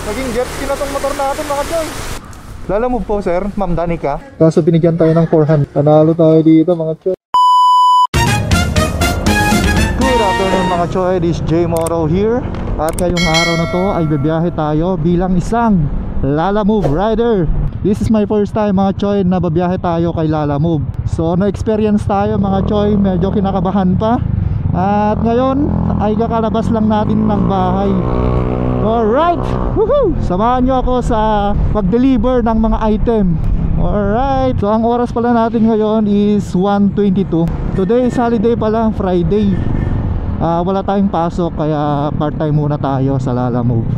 Naging jet ski na tong motor natin mga choy. Lalamove po sir, Ma'am Danica. Kaso binigyan tayo ng 400. Panalo tayo dito mga choy. Good afternoon mga choy, this is J Moro here. At ngayong araw na to ay bibiyahe tayo bilang isang Lalamove rider. This is my first time mga choy na babiyahe tayo kay Lalamove. So na-experience tayo mga choy, medyo kinakabahan pa. At ngayon ay kakalabas lang natin ng bahay. Alright, woohoo! Samahan nyo ako sa pag-deliver ng mga item. Alright, so ang oras pala natin ngayon is 1:22. Today is holiday pala, Friday. Wala tayong pasok kaya part-time muna tayo sa Lalamove.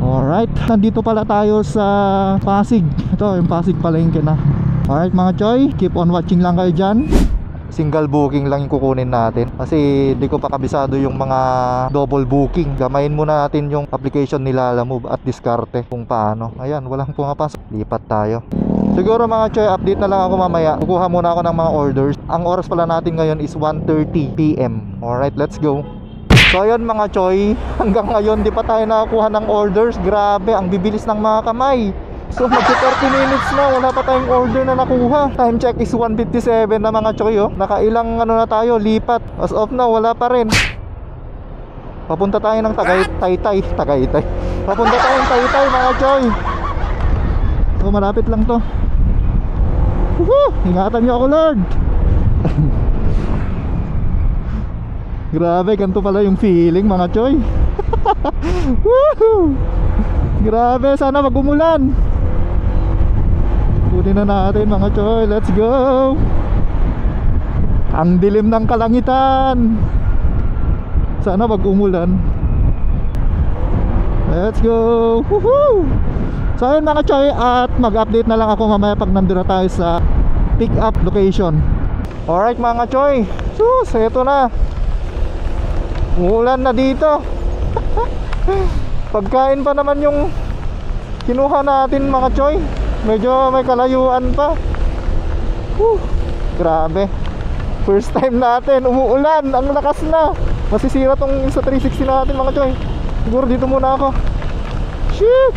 Alright, nandito pala tayo sa Pasig. Ito yung Pasig Palengke na. Alright mga choy, keep on watching lang kayo dyan. Single booking lang yung kukunin natin kasi di ko pa kabisado yung mga double booking. Gamayin muna natin yung application ni Lalamove at diskarte kung paano. Ayan, walang pumapasok, lipat tayo. Siguro mga choy, update na lang ako mamaya. Kukuha muna ako ng mga orders. Ang oras pala natin ngayon is 1:30 PM. Alright, let's go. So ayan mga choy, hanggang ngayon di pa tayo nakakuha ng orders. Grabe, ang bibilis ng mga kamay. So magsi 30 minutes na, wala pa tayong order na nakuha. Time check is 1:57 na mga choy oh. Nakailang ano na tayo, lipat. As of now, wala pa rin. Papunta tayo ng Tagaytay. Papunta tayong Taytay mga choy. So malapit lang to. Woohoo! Ingatan niyo ako Lord. Grabe, ganito pala yung feeling mga choy. Woohoo! Grabe, sana mag-umulan. Kunin na natin mga choy, let's go. Ang dilim ng kalangitan. Sana mag-umulan. Let's go. Woohoo! So ayun mga choy, at mag-update na lang ako mamaya pag nandun na tayo sa pick up location. Alright mga choy, sus, eto na. Umulan na dito. Pagkain pa naman yung kinuha natin mga choy. Medyo may kalayuan pa. Grabe. First time natin, umuulan. Ang lakas na. Masisira tong sa 360 natin mga choy. Siguro dito muna ako. Shit.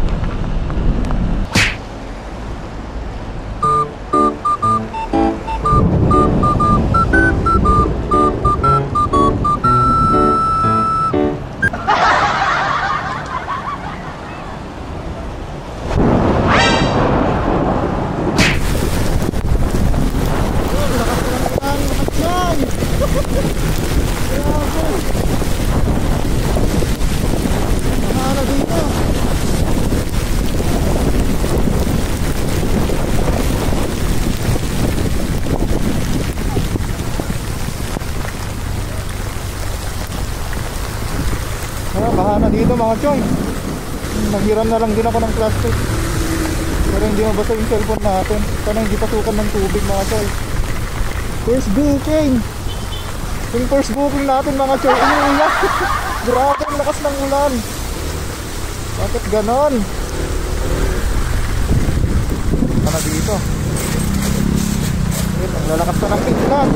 Bahana dito mga choy. Naghiram na lang din ako ng plastic pero hindi mabasa yung cellphone natin. Sana hindi pasukan ng tubig mga choy. First booking. Yung first booking natin mga choy, umuulan. Grabe ang lakas ng ulan. Bakit ganon? Bahana dito. Ang lalakas na ng tingnan.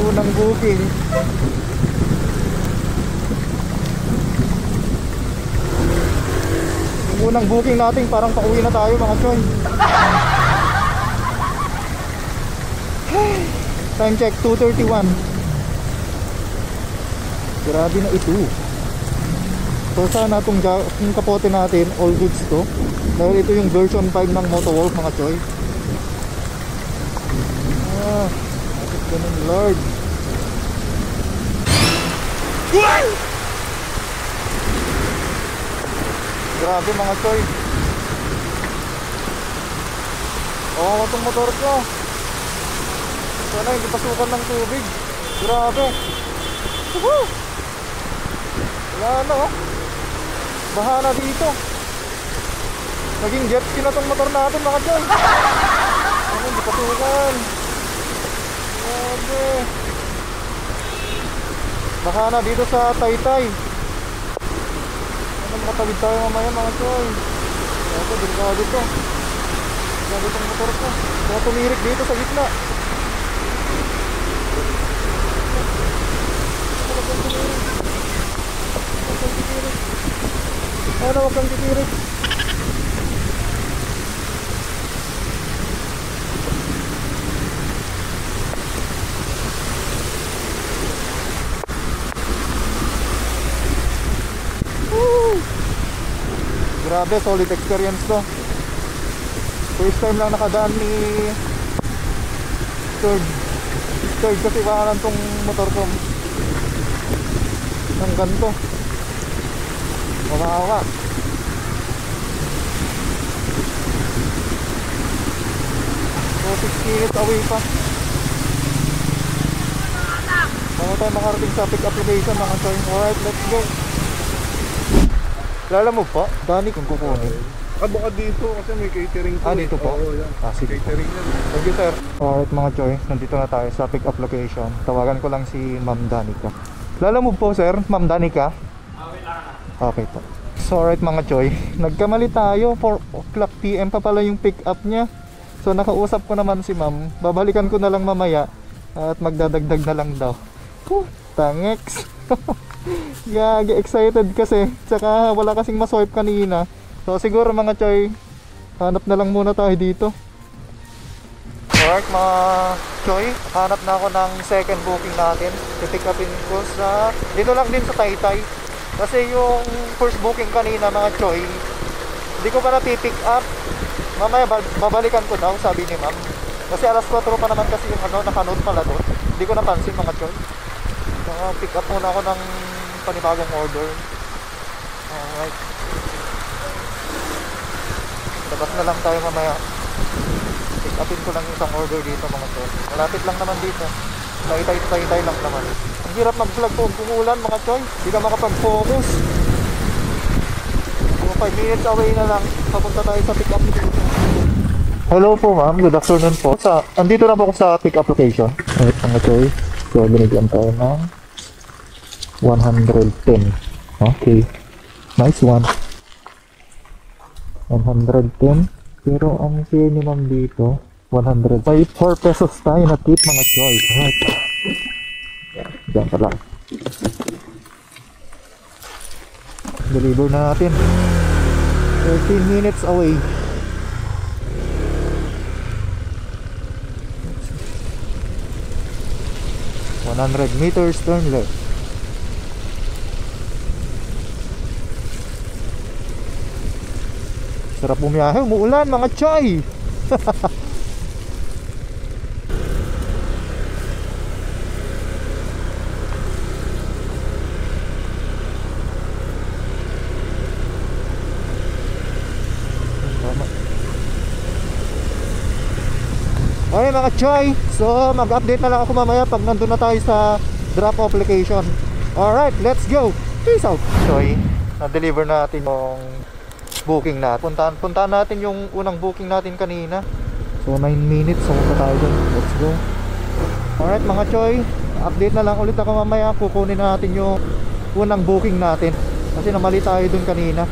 Unang booking. Unang booking natin, parang pauwi na tayo mga choy. Time check 2:31. Grabe na ito. So sana itong kapote natin, all goods to. Dahil ito yung version 5 ng Motowolf mga choy. Bakit ganun Lord? Grabe mga choy. Oo, itong motor ko. Sana hindi pasukan ng tubig. Grabe. Woohoo! Wala na oh. Bahana dito. Naging jet ski na tong motor natin mga choy. Sana hindi pasukan. Grabe. Bahana dito sa Taytay. Makatawid tayo mamaya mga choy. Ito, delikado ito. Delikado itong motor ko. Kaya tumirik dito sa gitna. Talagang tumirik. Ano, huwag kang titirik. Grabe, solid experience to. First time lang nakadaan ni third kasi bakalan tong motor ko ng ganito. Mamahawa. So 6 minutes away pa. Bago tayo makarating sa pick up location mga choy. Alright, let's go. Lala mo po, Dani kung kukunin. Baka dito kasi may catering po. Dito po? Oo, yan. Sige. Catering yan. Thank you sir. Alright mga choy, nandito na tayo sa pick up location. Tawagan ko lang si Ma'am Danica. Lala mo po sir, Ma'am Danica? Okay po. So alright mga choy, nagkamali tayo. 4 o'clock PM pa pala yung pick up niya. So nakausap ko naman si Ma'am. Babalikan ko na lang mamaya at magdadagdag na lang daw. Thanks. Gagi, excited kasi. Tsaka wala kasing maswipe kanina. So siguro mga choy, hanap na lang muna tayo dito. Alright mga choy, hanap na ako ng second booking natin. I-pick upin ko sa, dito lang din sa Taytay. Kasi yung first booking kanina mga choy, hindi ko pa na-pick up. Mamaya babalikan ko daw, sabi ni ma'am. Kasi alas 4 pa naman kasi yung ano, naka-note pala doon. Hindi ko napansin mga choy. Saka pick up muna ako ng panibagong order. Alright. Labas na lang tayo mamaya. Pick upin ko lang yung isang order dito mga choy. Malapit lang naman dito. Taytay lang naman. Ang hirap mag-vlog po kung ulan mga choy. Hindi ka makapag-focus. So 5 minutes away na lang. Papunta tayo sa pick up location. Hello po ma'am, good afternoon po. Andito na po ako sa pick up location. Alright mga choy. So binigyan tayo ng 110. Okay. Nice one. 110. Pero ang share ni ma'am dito 100. May 4 pesos tayo na tip mga choy. Alright. Diyan pa lang. Deliver na natin. 13 minutes away. meters turn left. Sarap bumiyahe, umuulan mga choy. Okay mga choy, so mag-update na lang ako mamaya pag nandun na tayo sa drop off location. Alright, let's go. Peace out. Choy, na-deliver natin yung booking natin. Puntahan natin yung unang booking natin kanina. So 9 minutes, so punta tayo dun. Let's go. Alright mga choy, update na lang ulit ako mamaya. Kukunin natin yung unang booking natin kasi namali tayo dun kanina.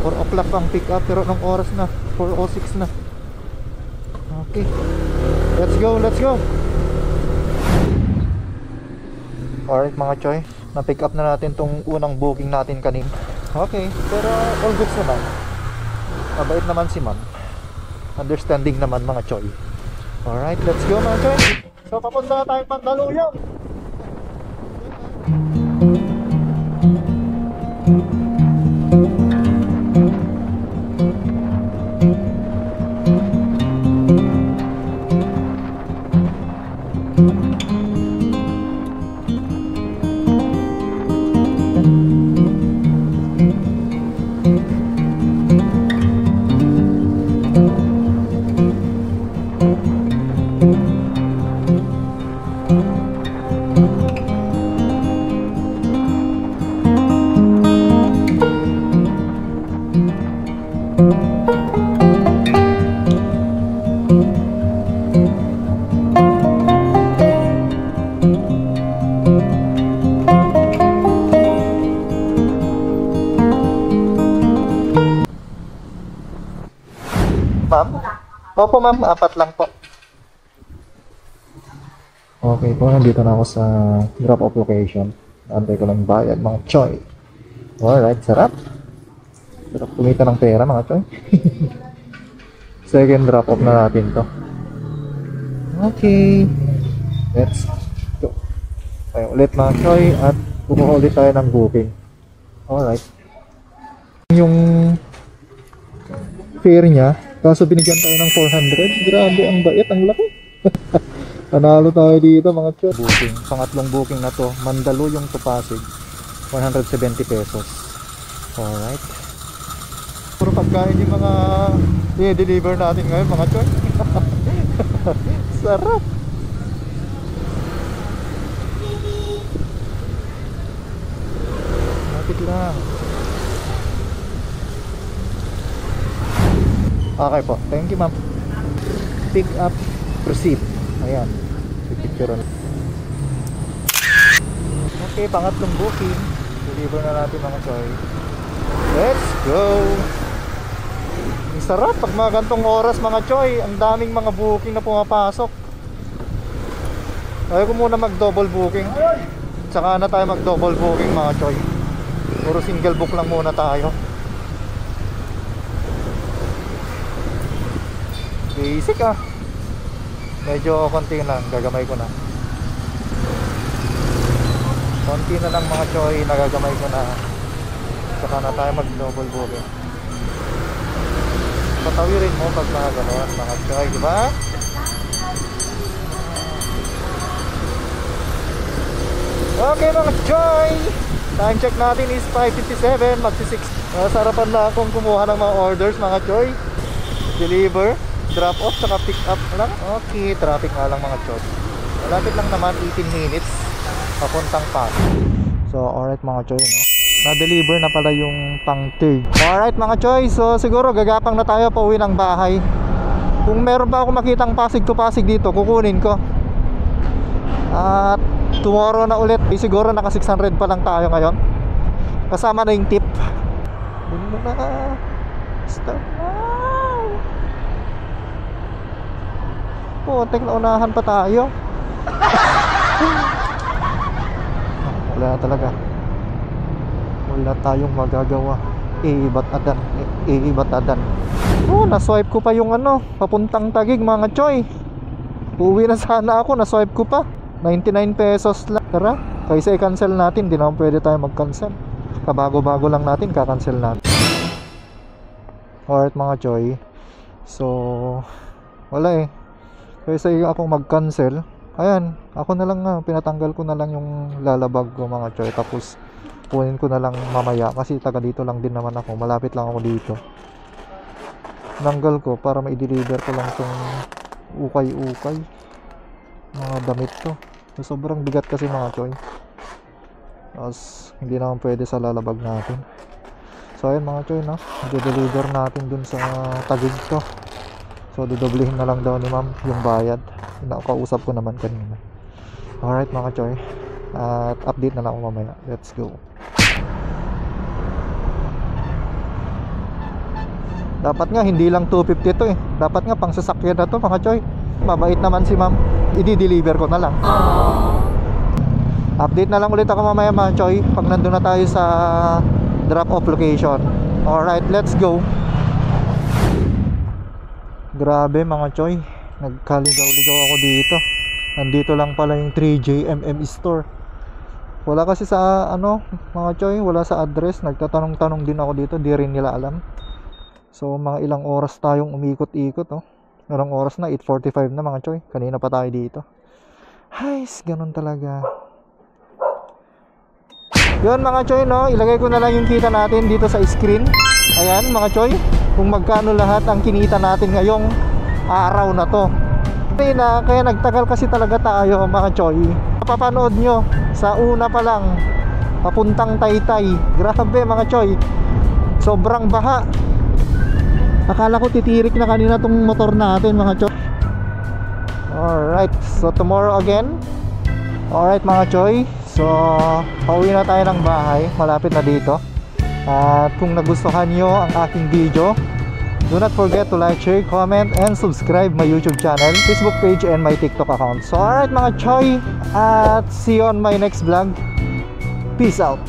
4 o'clock ang pick up pero nung oras na 4:06 na. Okay, let's go, let's go. Alright mga choy, na-pick up na natin tong unang booking natin kanina. Okay, pero all goods naman. Mabait naman si ma'am. Understanding naman mga choy. Alright, let's go mga choy. So papunta na tayong Mandaluyong. Ma'am? Opo ma'am, 4 lang po. Okay po, nandito na ako sa drop off location. Antay ko lang bayad mga choy. Alright, sarap. Sarap kumita ng pera mga choy. Second drop off na natin to. Okay, let's go. Tayo ulit mga choy at kumuha ulit tayo ng booking. Alright. Yung fare niya, kaso binigyan tayo ng 400. Grabe, ang bait, ang laki. Panalo tayo dito mga choy. Booking, pangatlong booking na to. Mandaluyong to Pasig, 170 pesos. Alright. Puro pagkain yung mga i-deliver natin ngayon mga choy. Sarap. Lapit lang. Okay po, thank you ma'am. Pick up, proceed. Ayan, pipicturean. Okay, pangatlong booking. Deliver na natin mga choy. Let's go. Ang sarap pag mga gantong oras mga choy. Ang daming mga booking na pumapasok. Ayaw ko muna mag double booking. Tsaka na tayo mag double booking mga choy. Puro single book lang muna tayo. Basic ah. Medyo konti lang, gagamay ko na. Konti na lang mga choy, nagagamay ko na. Saka na tayo mag double booking. Patawirin mo pag mga gano'n mga choy, diba? Okay mga choy, time check natin is 5:57, magsi-6. Sarapan na akong kumuha ng mga orders mga choy. Deliver, drop off, saka pick up lang. Okay, traffic nga lang mga choy. Malapit lang naman, 18 minutes papuntang Pasig. So alright mga choy, no? Na-deliver na pala yung pang third. Alright mga choy, so siguro gagapang na tayo pa uwi ng bahay. Kung meron pa ako makitang Pasig to Pasig dito, kukunin ko. At tomorrow na ulit. Siguro naka 600 pa lang tayo ngayon. Kasama na yung tip. Yun mo na. Stop. Putek na unahan pa tayo. Wala talaga. Wala tayong magagawa. Iibat adan. Oh, na-swipe ko pa yung ano, papuntang Taguig mga choy. Uwi na sana ako, na-swipe ko pa. 99 pesos lang. Tara, kaysa i-cancel natin, di naman pwede tayo mag-cancel. Kabago-bago lang natin, ka-cancel natin. Alright mga choy. So, wala eh. Kaysa akong mag-cancel, ayan, ako na lang nga, pinatanggal ko na lang yung lalabag ko mga choy. Tapos, kunin ko na lang mamaya. Kasi taga dito lang din naman ako. Malapit lang ako dito. Nanggal ko para ma-deliver ko lang itong ukay-ukay. Mga damit to. So, sobrang bigat kasi mga choy. Tapos hindi naman pwede sa lalabag natin. So ayun mga choy, no? I-deliver natin dun sa Taguig to. So dodoblehin na lang daw ni ma'am yung bayad. Nakausap ko naman kanina. Alright mga choy, at update na lang ako mamaya. Let's go. Dapat nga hindi lang 250 to eh. Dapat nga pang sasakyan na to mga choy. Mabait naman si ma'am. I-deliver ko na lang. Update na lang ulit ako mamaya mga choy pag nandun na tayo sa drop off location. Alright, let's go. Grabe mga choy, nagkaligaw-ligaw ako dito. Nandito lang pala yung 3JMM store. Wala kasi sa ano mga choy, wala sa address. Nagtatanong-tanong din ako dito, di rin nila alam. So mga ilang oras tayong umikot-ikot, oh. Ilang oras na, 8:45 na mga choy. Kanina pa tayo dito. Hays, ganun talaga. Yun mga choy, no, ilagay ko na lang yung kita natin dito sa screen. Ayan mga choy, kung magkano lahat ang kinita natin ngayong araw na to. Kaya nagtagal kasi talaga tayo mga choy. Papanood nyo sa una pa lang, papuntang Taytay. Grabe mga choy, sobrang baha. Akala ko titirik na kanina tong motor natin mga choy. Alright, so tomorrow again. Alright mga choy, so pauwi na tayo ng bahay. Malapit na dito. At kung nagustuhan nyo ang aking video, do not forget to like, share, comment, and subscribe my YouTube channel, Facebook page, and my TikTok account. So alright mga choy, at see you on my next vlog. Peace out.